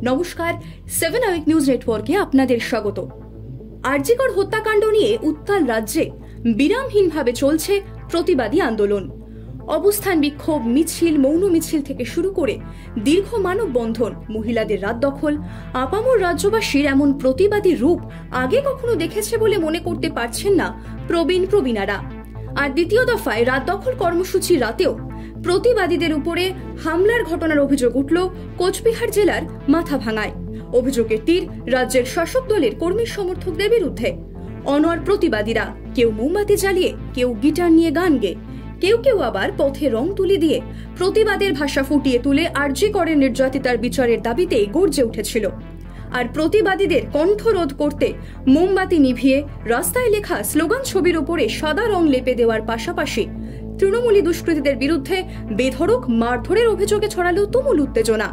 নমস্কার, 7 hour news নেটওয়ার্কে আপনাদের স্বাগত। আরজিকর হত্যাকাণ্ড নিয়ে উত্তাল রাজ্যে বিরামহীনভাবে চলছে প্রতিবাদী আন্দোলন। অবস্থান বিক্ষোভ, মিছিল, মৌন মিছিল থেকে শুরু করে দীর্ঘ মানববন্ধন, মহিলাদের রাত দখল, আপামর রাজ্যবাসীর এমন প্রতিবাদী রূপ আগে কখনো দেখেছে বলে মনে করতে পারছেন না প্রবীণারা। আর দ্বিতীয় দফায় রাত দখল কর্মসূচি রাতেও প্রতিবাদীদের উপরে হামলার ঘটনার অভিযোগ উঠল কোচবিহার জেলার মাথাভাঙায়। অভিযোগের তীর রাজ্যের শাসক দলের কর্মী সমর্থকদের বিরুদ্ধে। অনড় প্রতিবাদীরা কেউ মোমবাতি জ্বালিয়ে, কেউ গিটার নিয়ে গান গেয়ে, কেউ আবার পথে রং তুলি দিয়ে প্রতিবাদের ভাষা ফুটিয়ে তুলে আরজিকরের নির্যাতিতার বিচারের দাবিতে গর্জে উঠেছিল। আর প্রতিবাদীদের কণ্ঠরোধ করতে মোমবাতি নিভিয়ে রাস্তায় লেখা স্লোগান ছবির উপরে সাদা রং লেপে দেওয়ার পাশাপাশি তৃণমূলী দুষ্কৃতীদের বিরুদ্ধে বেধড়ক মারধরের অভিযোগে ছড়ালো তুমুল উত্তেজনা।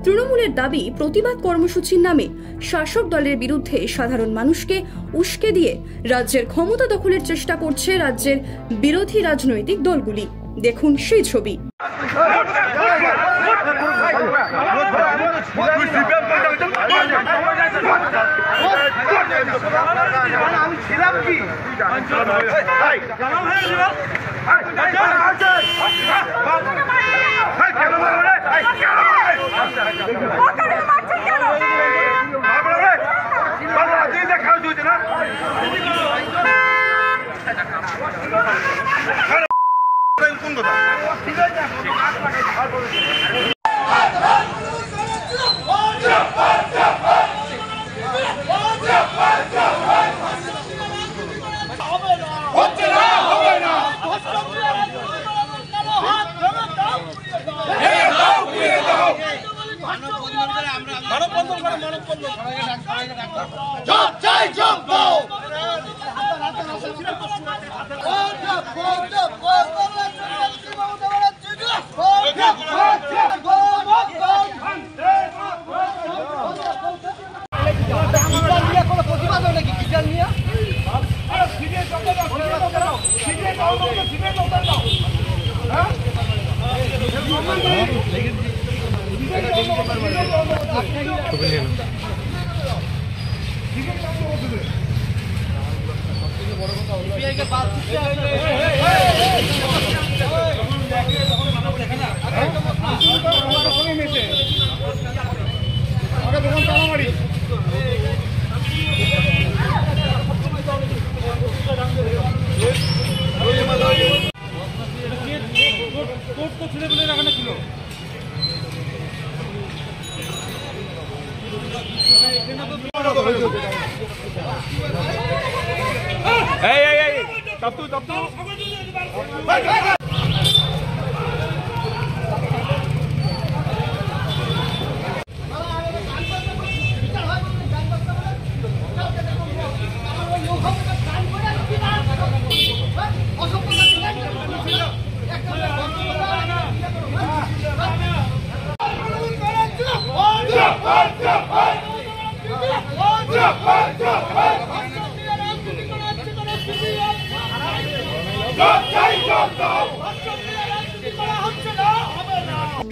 তৃণমূলের দাবি, প্রতিবাদ কর্মসূচির নামে শাসক দলের বিরুদ্ধে সাধারণ মানুষকে উস্কে দিয়ে রাজ্যের ক্ষমতা দখলের চেষ্টা করছে রাজ্যের বিরোধী রাজনৈতিক দলগুলি। দেখুন সেই ছবি।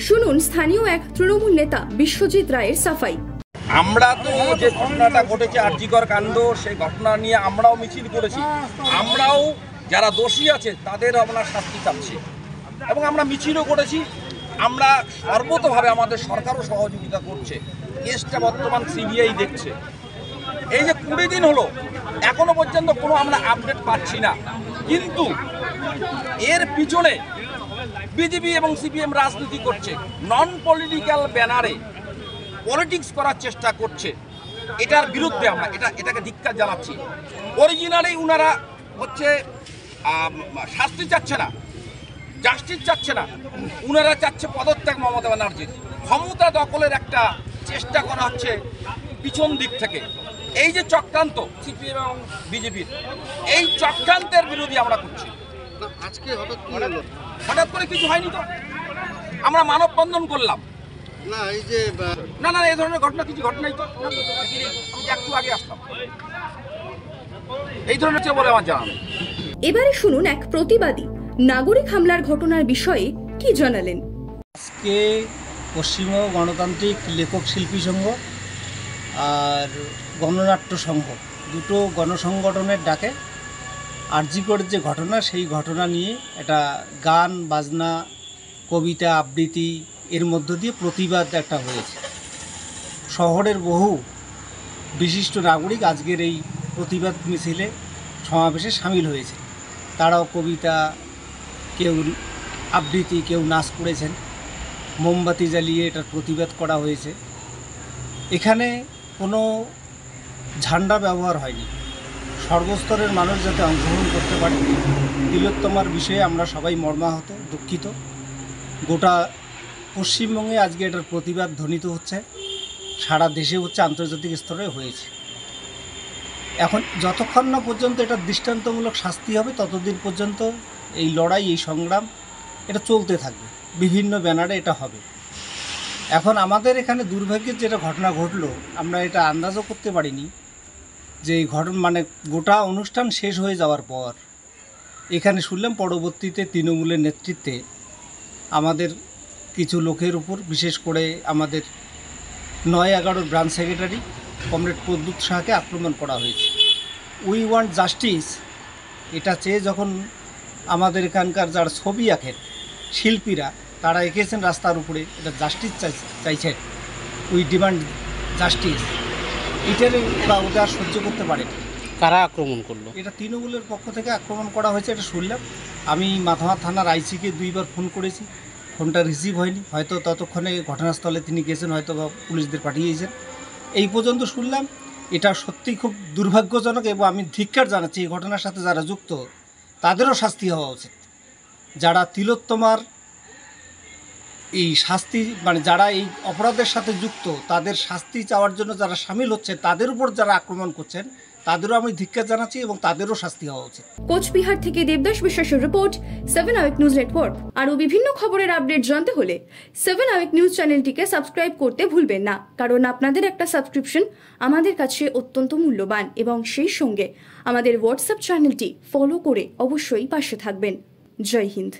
শুনুন স্থানীয় এক তৃণমূল নেতা বিশ্বজিৎ রায়ের সাফাই। আমরা তো যে ঘটনাটা ঘটেছে আরজিকর কাণ্ড, সেই ঘটনা নিয়ে আমরাও মিছিল করেছি। আমরাও যারা দোষী আছে তাদের আমরা শাস্তি চাচ্ছি এবং আমরা মিছিলও করেছি। আমরা সর্বতভাবে, আমাদের সরকারও সহযোগিতা করছে। কেসটা বর্তমান সিবিআই দেখছে। এই যে 20 দিন হলো, এখনো পর্যন্ত কোনো আমরা আপডেট পাচ্ছি না। কিন্তু এর পিছনে বিজেপি এবং সিপিএম রাজনীতি করছে, নন পলিটিক্যাল ব্যানারে পলিটিক্স করার চেষ্টা করছে। এটার বিরুদ্ধে আমরা এটাকে ধিক্কার জানাচ্ছি। অরিজিনালি উনারা হচ্ছে শাস্তি চাচ্ছে না, জাস্টিস চাচ্ছে না, উনারা চাচ্ছে পদত্যাগ মমতা ব্যানার্জির। ক্ষমতা দখলের একটা চেষ্টা করা হচ্ছে পিছন দিক থেকে। এই যে চক্রান্ত সিপিএম এবং বিজেপির, এই চক্রান্তের বিরোধী আমরা করছি। আজকে হঠাৎ করে কিছু হয়নি তো, আমরা মানববন্ধন করলাম। না এই যে না এই ধরনের ঘটনা কিছু ঘটনাই তো, আমি একটু আগে আসলাম। এই ধরনের বলে আমার জানা নেই। এবারে শুনুন এক প্রতিবাদী নাগরিক হামলার ঘটনার বিষয়ে কি জানালেন। আজকে পশ্চিমবঙ্গ গণতান্ত্রিক লেখক শিল্পী সংঘ আর গণনাট্য সংঘ দুটো গণসংগঠনের ডাকে আরজিকরের যে ঘটনা সেই ঘটনা নিয়ে একটা গান বাজনা কবিতা আবৃত্তি এর মধ্য দিয়ে প্রতিবাদ একটা হয়েছে। শহরের বহু বিশিষ্ট নাগরিক আজকের এই প্রতিবাদ মিছিলে সমাবেশে সামিল হয়েছে। তারাও কবিতা, কেউ আবৃত্তি, কেউ নাচ করেছেন। মোমবাতি জ্বালিয়ে এটার প্রতিবাদ করা হয়েছে। এখানে কোনো ঝান্ডা ব্যবহার হয়নি। সর্বস্তরের মানুষ যাতে অংশগ্রহণ করতে পারে, তিলোত্তমার বিষয়ে আমরা সবাই মর্মাহত, দুঃখিত। গোটা পশ্চিমবঙ্গে আজকে এটার প্রতিবাদ ধ্বনিত হচ্ছে, সারা দেশে হচ্ছে, আন্তর্জাতিক স্তরে হয়েছে। এখন যতক্ষণ না পর্যন্ত এটা দৃষ্টান্তমূলক শাস্তি হবে ততদিন পর্যন্ত এই লড়াই, এই সংগ্রাম এটা চলতে থাকবে। বিভিন্ন ব্যানারে এটা হবে। এখন আমাদের এখানে দুর্ভাগ্যের যেটা ঘটনা ঘটলো, আমরা এটা আন্দাজও করতে পারিনি যে এই ঘটনা মানে গোটা অনুষ্ঠান শেষ হয়ে যাওয়ার পর এখানে শুনলাম পরবর্তীতে তৃণমূলের নেতৃত্বে আমাদের কিছু লোকের উপর, বিশেষ করে আমাদের ৯-১১ ব্রাঞ্চ সেক্রেটারি কমরেড প্রদ্যুৎ শাহকে আক্রমণ করা হয়েছে। উই ওয়ান্ট জাস্টিস এটা চেয়ে যখন আমাদের এখানকার যারা ছবি আঁকেন শিল্পীরা তারা এঁকেছেন রাস্তার উপরে, এটা জাস্টিস চাইছেন, উই ডিমান্ড জাস্টিস, এটার ওরা সহ্য করতে পারে। কারা আক্রমণ করলো? এটা তৃণমূলের পক্ষ থেকে আক্রমণ করা হয়েছে, এটা শুনলাম। আমি মাথামা থানার আইসিকে 2বার ফোন করেছি, ফোনটা রিসিভ হয়নি। হয়তো ততক্ষণে ঘটনাস্থলে তিনি গেছেন, হয়তো বা পুলিশদের পাঠিয়েছেন। এই পর্যন্ত শুনলাম। এটা সত্যিই খুব দুর্ভাগ্যজনক এবং আমি ধিক্কার জানাচ্ছি এই ঘটনার সাথে যারা যুক্ত তাদেরও শাস্তি হওয়া উচিত। যারা তিলোত্তমার এই শাস্তি মানে যারা এই অপরাধের সাথে যুক্ত তাদের শাস্তি চাওয়ার জন্য যারা সামিল হচ্ছে, তাদের উপর যারা আক্রমণ করছেন তাদেরও আমি ধিক্কার জানাচ্ছি এবং তাদেরও শাস্তি হওয়া উচিত। কোচবিহার থেকে দেবদাস বিশ্বাসের রিপোর্ট, 7 আওয়ার নিউজ নেটওয়ার্ক। আরও বিভিন্ন খবরের আপডেট জানতে হলে 7 আওয়ার নিউজ চ্যানেলটিকে সাবস্ক্রাইব করতে ভুলবেন না, কারণ আপনাদের একটা সাবস্ক্রিপশন আমাদের কাছে অত্যন্ত মূল্যবান। এবং সেই সঙ্গে আমাদের হোয়াটসঅ্যাপ চ্যানেলটি ফলো করে অবশ্যই পাশে থাকবেন। জয় হিন্দ।